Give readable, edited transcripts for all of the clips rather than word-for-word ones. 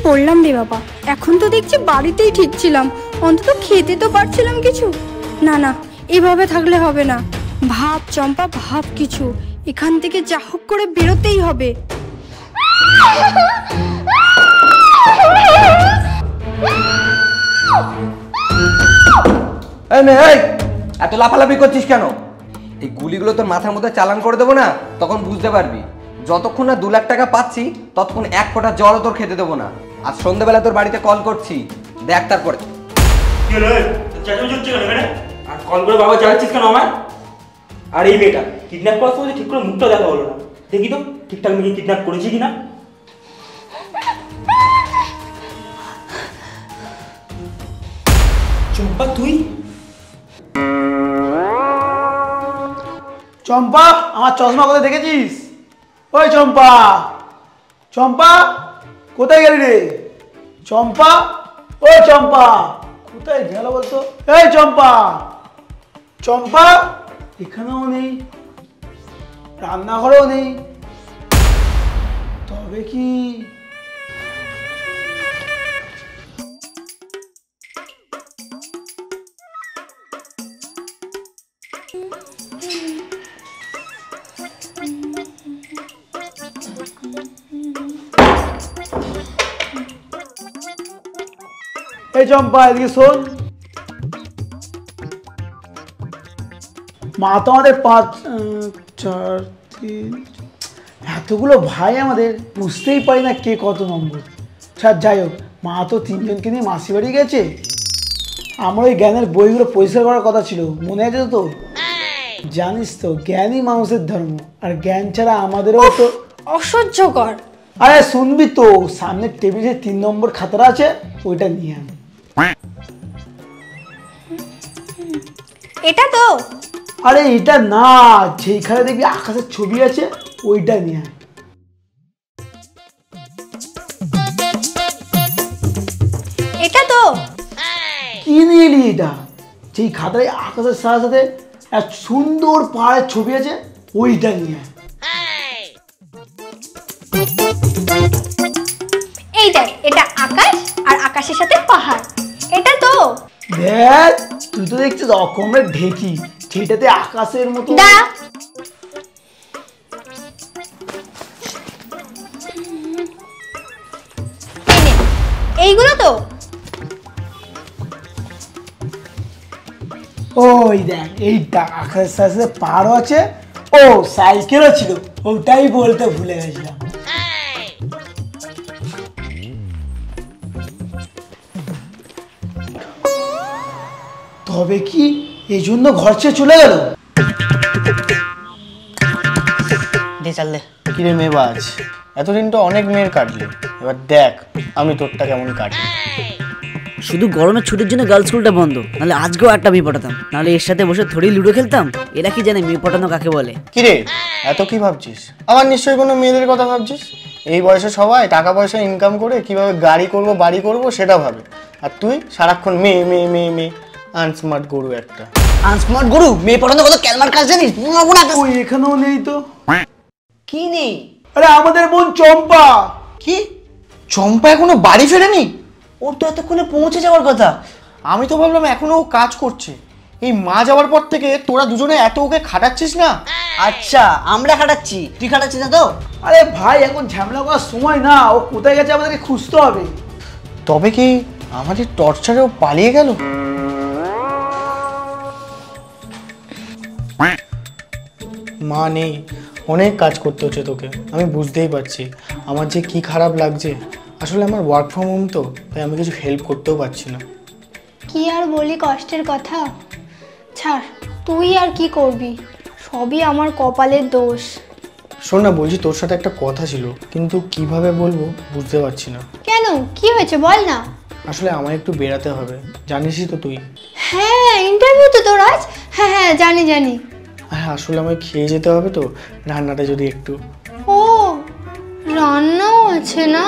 পড়লাম রে বাবা, এখন তো দেখছি বাড়িতেই ঠিক ছিলাম, অন্তত খেতে তো পারছিলাম কিছু। না না, এভাবে থাকলে হবে না। ভাব চম্পা, ভাব কিছু, এখান থেকে যা হোক করে বেরোতেই হবে। এত লাফালাফি করছিস কেন? এই গুলিগুলো তোর মাথার মধ্যে চালান করে দেবো না, তখন বুঝতে পারবি। যতক্ষণ না 2 লাখ টাকা পাচ্ছি ততক্ষণ এক ফোঁটা জলও তোর খেতে দেবো না। আজ সন্ধ্যাবেলা তোর বাড়িতে কল করছি, দেখ তারপরে। আর কল করে বাবা চালাচ্ছিস কেন আমার? আর এই মেয়েটা কিডন্যাপ করার সময় ঠিক করে মুখটা দেখা হলো না। দেখি তো ঠিকঠাক মেয়ে কিডন্যাপ করেছি কিনা। চম্পা তুই? চম্পা, আমার চশমা কোথায় দেখেছিস? ওই চম্পা, চম্পা কোথায় গেলি রে? চম্পা, ওই চম্পা কোথায় গেল বলতো? এই চম্পা, চম্পা এখানেও নেই, রান্নাঘরেও নেই, তবে কি এই চম্পা এদিকে শোন, মা তো আমাদের 5 4 3 এতগুলো ভাই আমাদের, বুঝতেই পারি না কে কত নম্বর। যাই হোক, মা তো 3 জনকে নিয়ে মাসি বাড়ি গেছে। আমার ওই জ্ঞানের বইগুলো পরিষ্কার করার কথা ছিল, মনে আছে তো? জানিস তো জ্ঞানই মানুষের ধর্ম, আর জ্ঞান ছাড়া আমাদেরও তো অসহ্যকর। আরে শুনবি তো, সামনের টেবিলে 3 নম্বর খাতাটা আছে, ওইটা নিয়ে আন। এটা তো? আরে এটা না, যেখানে দেখবি আকাশের ছবি আছে ওইটা নিয়ে আয়। এটা তো? কি নিয়ে এলি এটা? যেই খাতায় আকাশের সাথে সাথে এক সুন্দর পাহাড়ের ছবি আছে ওইটা নিয়ে আয়। এই দেখ, এটা আকাশ আর আকাশের সাথে পাহাড়, এটা তো? দেখ, তুই তো দেখছিস রকমের ঢেকি, সেটাতে আকাশের মতো। এইগুলো তো? ওই দেখ, এইটা আকাশের সাথে সাথে পাহাড়ও আছে, ও সাইকেলও ছিল, ওটাই বলতে ভুলে গেছিলাম। তবে কি এই জন্য ঘর ছেড়ে চলে গেল? দে চাল দে। কিরে মেয়েবাজ, এতদিন তো অনেক মেয়ের কাটলি, এবার দেখ আমি তোরটা কেমন কাটি। শুধু গরমের ছুটির জন্য গার্লস স্কুলটা বন্ধ, নাহলে আজকেও একটা মেয়ে পটাতাম, নাহলে এর সাথে বসে থোড়ি লুডো খেলতাম। এরা কি জানে মেয়ে পটানো কাকে বলে? কিরে এত কি ভাবছিস? আবার নিশ্চয়ই কোনো মেয়েদের কথা ভাবছিস। এই বয়সে সবাই টাকা পয়সা ইনকাম করে কিভাবে গাড়ি করব বাড়ি করব সেটা ভাবে, আর তুই সারাক্ষণ মেয়ে মেয়ে মেয়ে মেয়ে। আনস্মার্ট গরু একটা। আনস্মার্ট গরু? মেয়ে পটানো কত ক্যালমার কাজ জানিস? ওই এখানেও নেই তো। কি নেই? আরে আমাদের বোন চম্পা। কি? চম্পা এখনো বাড়ি ফেরেনি? ওর তো এতক্ষণে পৌঁছে যাওয়ার কথা। আমি তো ভাবলাম এখনো ও কাজ করছে। এই মা যাওয়ার পর থেকে তোরা দুজনে এত ওকে খাটাচ্ছিস না? আচ্ছা আমরা খাটাচ্ছি, তুই খাটাচ্ছিস না তো? আরে ভাই, এখন ঝামেলা করার সময় না, ও কোথায় গেছে আমাদেরকে খুঁজতে হবে। তবে কি আমাদের টর্চারেও পালিয়ে গেল? মা নেই, অনেক কাজ করতে হচ্ছে তোকে, আমি বুঝতেই পারছি। আমার যে কি খারাপ লাগছে। আসলে আমার ওয়ার্ক ফ্রম হোম তো, তাই আমি কিছু হেল্প করতেও পারছি না। কি আর বলি কষ্টের কথা, ছাড়, তুই আর কি করবি, সবই আমার কপালের দোষ। শোন না, বলছি তোর সাথে একটা কথা ছিল, কিন্তু কিভাবে বলবো বুঝতে পারছি না। কেন, কি হয়েছে বল না। আসলে আমার একটু বেরাতে হবে, জানিসই তো তুই। হ্যাঁ, ইন্টারভিউ তো তোর আজ। হ্যাঁ হ্যাঁ, জানি জানি। হ্যাঁ, আসলে আমায় খেয়ে যেতে হবে তো, রান্নাটা যদি একটু। ও, রান্নাও আছে না?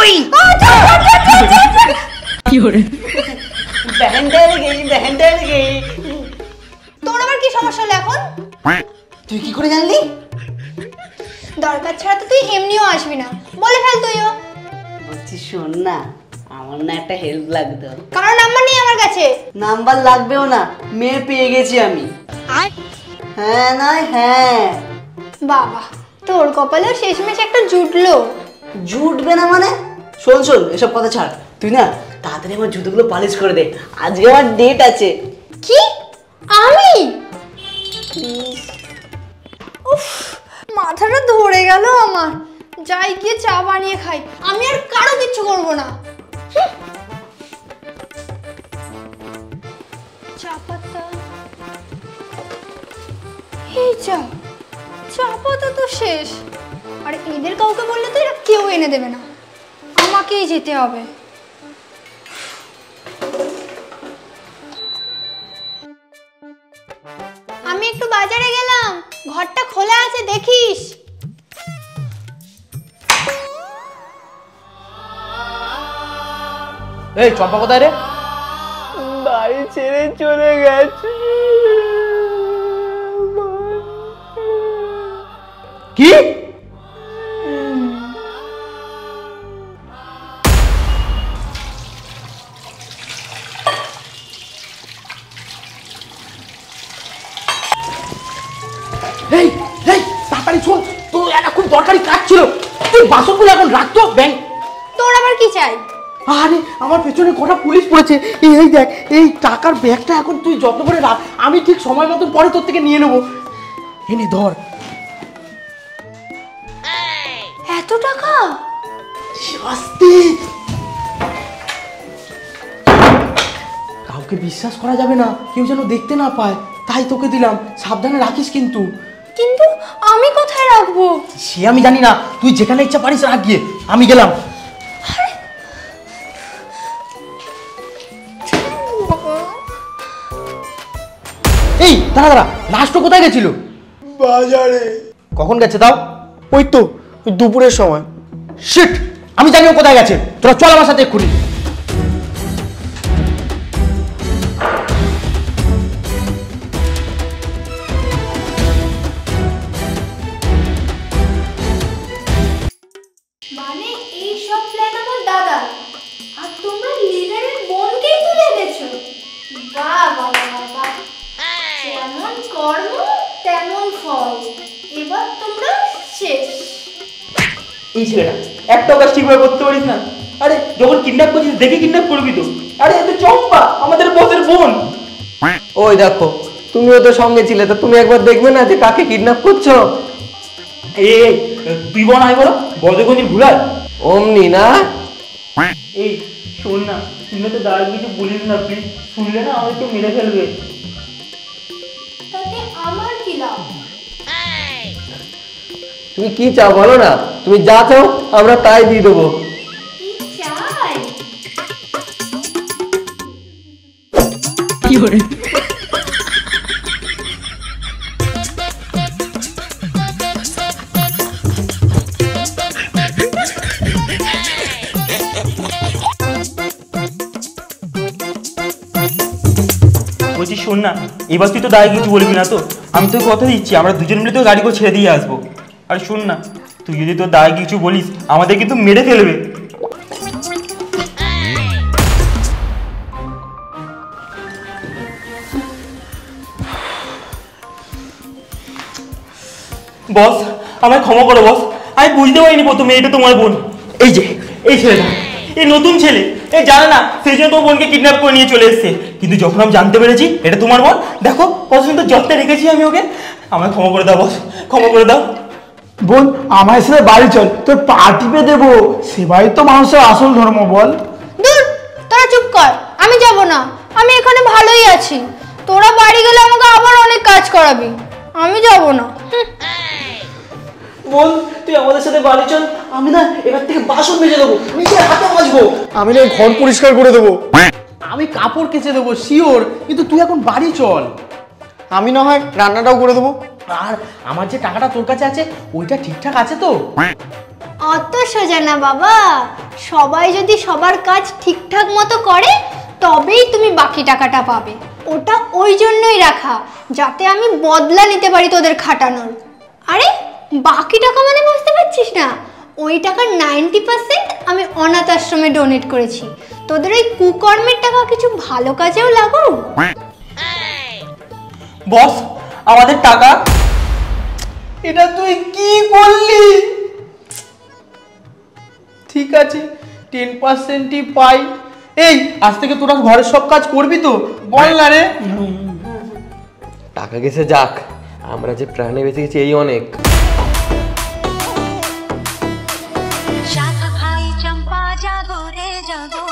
ওই তোর আবার কি সমস্যা হলো এখন? তুই কি করে জানলি? দরকার ছাড়া তো তুই এমনিও আসবি না, বলে ফেল তুইও। বলছি শোন না, আমার না একটা হেল্প লাগতো। কারণ নাম্বার নেই আমার কাছে। নাম্বার লাগবেও না, মেয়ে পেয়ে গেছি আমি। হ্যাঁ নয় হ্যাঁ। বাবা, তোর কপালেও শেষমেশ একটা জুটলো। জুটবে না মানে? শোন শোন, এসব কথা ছাড়। তুই না তাড়াতাড়ি আমার জুতোগুলো পালিশ করে দে, আজকে আমার ডেট আছে। কি? আমি? উফ, মাথাটা ধরে গেল আমার। যাই গিয়ে চা বানিয়ে খাই, আমি আর কারো কিচ্ছু করবো না। চা পাতা, এই চা পাতা তো শেষ। আর এদের কাউকে বললে তো এরা কেউ এনে দেবে না, আমাকেই যেতে হবে। আমি একটু বাজারে গেলাম, ঘরটা খোলা আছে দেখিস। এই চম্পা কোথায় রে? বাড়ি ছেড়ে চলে গেছে। কি? এই এই তাড়াতাড়ি শোন, তো একটা খুব দরকারি কাজ ছিল। তুই বাসনগুলো এখন রাখতো ব্যাংক। তোর আবার কি চাই? আরে আমার পেছনে কটা পুলিশ পড়েছে। এই দেখ, এই টাকার ব্যাগটা এখন তুই যত্ন করে রাখ, আমি ঠিক সময় মতন পরে তোর থেকে নিয়ে নেবো। এনে ধর। এত টাকা? আস্তে, কাউকে বিশ্বাস করা যাবে না, কেউ যেন দেখতে না পায়, তাই তোকে দিলাম, সাবধানে রাখিস কিন্তু। কিন্তু আমি কোথায় রাখবো? সে আমি জানি না, তুই যেখানে ইচ্ছা পারিস রাখ গিয়ে, আমি গেলাম। এই দাঁড়া দাঁড়া, লাস্টও কোথায় গেছিল? বাজারে। কখন গেছে তাও? ওই তো ওই দুপুরের সময়। শিট, আমি জানি ও কোথায় গেছে। তোরা চল আমার সাথে এক্ষুনি। মানে এই সব প্ল্যান আমার দাদা, আর তোমরা লিডারের বোনকেই তুলে এনেছো। বাহ বাহ বাহ বাহ, যেমন কর্ম তেমন ফল। এবার তোমরা শেষ। এই ছেলেটা একটাও কাজ ঠিকভাবে করতে পারিস না। আরে যখন কিডন্যাপ করছিস দেখে কিডন্যাপ করবি তো। আরে এ তো চম্পা, আমাদের বসের বোন। ওই দেখো, তুমিও তো সঙ্গে ছিলে, তো তুমি একবার দেখবে না যে কাকে কিডন্যাপ করছো? এই তুই বোন আয় বলো, বজগঞ্জের ভুলার অমনি না? এই শোন না, তুই তো দাঁড়িয়ে কিছু বলিস না প্লিজ, শুনলে না আমাকে তো মেরে ফেলবে। তাতে আমার কি লাভ? তুমি কি চাও বলো না, তুমি যা চাও আমরা তাই দিয়ে দেবো। কি চাই? বলছি শোন না, এবার তুই তো দাঁড়িয়ে কিছু বলবি না তো? আমি তোকে কথা দিচ্ছি, আমরা দুজন মিলে তো গাড়ি করে ছেড়ে দিয়ে আসবো। আর শোন না, তুই যদি তোর দাঁড়িয়ে কিছু বলিস আমাদের কিন্তু মেরে ফেলবে। বস, আমায় ক্ষমা করো বস, আমি বুঝতে পারিনি প্রথমে এটা তোমার বোন। এই যে এই ছেলেটা, এই নতুন ছেলে, এই জানে না, সেই জন্য তোমার বোনকে কিডন্যাপ করে নিয়ে চলে এসেছে। কিন্তু যখন আমি জানতে পেরেছি এটা তোমার বোন, দেখো কত সুন্দর যত্নে রেখেছি আমি ওকে। আমায় ক্ষমা করে দাও বস, ক্ষমা করে দাও। বোন, আমার সাথে বাড়ি চল, তোর পা টিপে দেবো। সেবাই তো মানুষের আসল ধর্ম, বল। দূর, তোরা চুপ কর, আমি যাব না। আমি এখানে ভালোই আছি। তোরা বাড়ি গেলে আমাকে আবার অনেক কাজ করাবি, আমি যাব না। বোন তুই আমাদের সাথে বাড়ি চল, আমি না এবার থেকে বাসন মেজে দেবো, নিজের হাতে মাজবো। আমি না ঘর পরিষ্কার করে দেবো। আমি কাপড় কেচে দেবো শিওর, কিন্তু তুই এখন বাড়ি চল। আমি না হয় রান্নাটাও করে দেবো। আর আমার যে টাকাটা তোর কাছে আছে ওইটা ঠিকঠাক আছে তো? অত সোজা না বাবা, সবাই যদি সবার কাজ ঠিকঠাক মতো করে তবেই তুমি বাকি টাকাটা পাবে। ওটা ওই জন্যই রাখা যাতে আমি বদলা নিতে পারি তোদের খাটানোর। আরে বাকি টাকা মানে বুঝতে পারছিস না? ওই টাকার 90% আমি অনাথ আশ্রমে ডোনেট করেছি। তোদের ওই কুকর্মের টাকা কিছু ভালো কাজেও লাগাও। বস আমাদের টাকা। এটা তুই কি করলি? ঠিক আছে 10%ই পাই। এই আজ থেকে তোরা ঘরের সব কাজ করবি তো? বল না রে। টাকা গেছে যাক, আমরা যে প্রাণে বেঁচে গেছি এই অনেক। শাখা খাই চম্পা জাগো রে জাগো।